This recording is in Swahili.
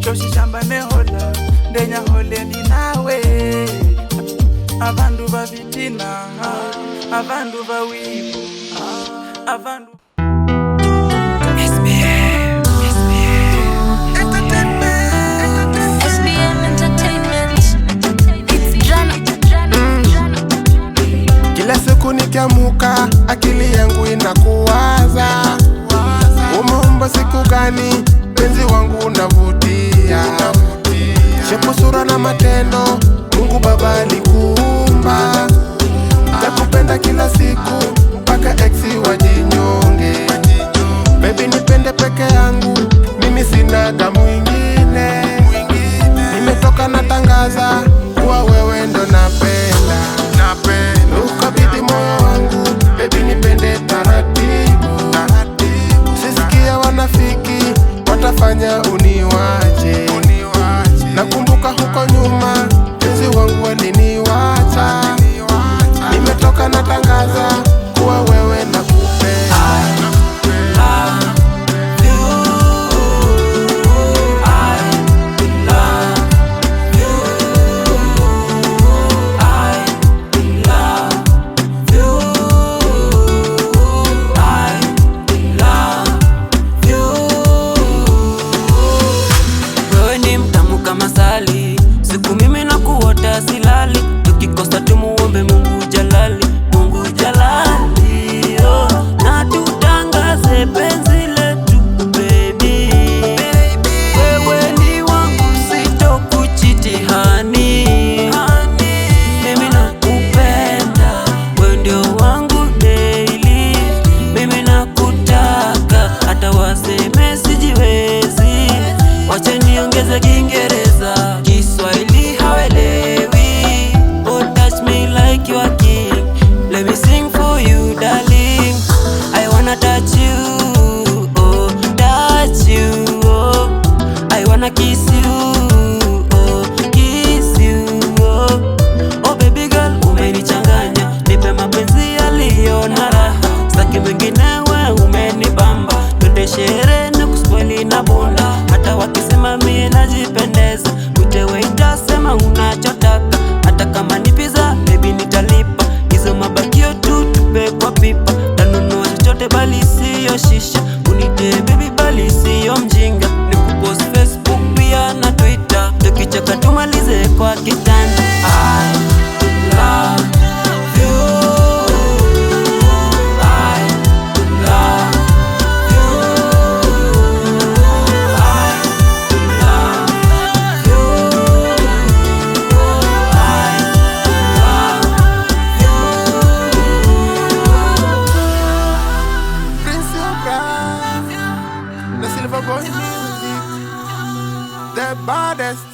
Shoshi shamba nehola ndenya hole ni nawe. Avandu vavitina, avandu vawivu, avandu kila siku nikiamuka akili yangu inakuwaza, umeumba siku gani penzi wangu unavutia. Shepu, sura na matendo Mungu Baba alikuumba. Nakupenda kila siku mpaka exi wajinyonge. Baby nipende peke yangu, mimi sinaga mwingine. Nimetoka natangaza kuwa wewe ndo napenda. Ukabidhi moyo wangu, baby nipende taratibu. Sisikia wanafiki watafanya uniwache. Nakumbuka huko nyuma penzi wangu waliniwacha. Nimetoka natangaza kuwa wewe nakupenda. Siku mimi na kuota silali, tukikosa tumuombe Mungu jalali, Mungu jalali, oh. Na tutangaze penzi letu baby. Wewe ni wangu sitokuchiti honey. Mimi nakupenda, wewe ndio wangu daily. Mimi nakutaka, hata waseme sijiwezi. Wacha niongeze Kiingereza, Kiswahili hawelewi. Oh, touch me like you are king. Let me sing for you, darling. I wanna touch you, oh, touch you, oh. I wanna kiss you, oh, kiss you, oh. Oh baby girl, umenichanganya, nipe mapenzi yaliyo na raha. Sitaki mwingine, wewe umenibamba. Twende sherehe nikuspoili na bunda. Hata wakisema mie najipendeza, utewe itasema unachotaka. Hata kama ni pizza, baby nitalipa. Hizo mabakio tu tupe kwa pipa. Tanunua chochote bali siyo shisha. Unite baby bali siyo mjinga. Nikupost Facebook pia na Twitter. Tukicheka tumalize kwa kitanda. I love you. The Silver Boy Music, the baddest.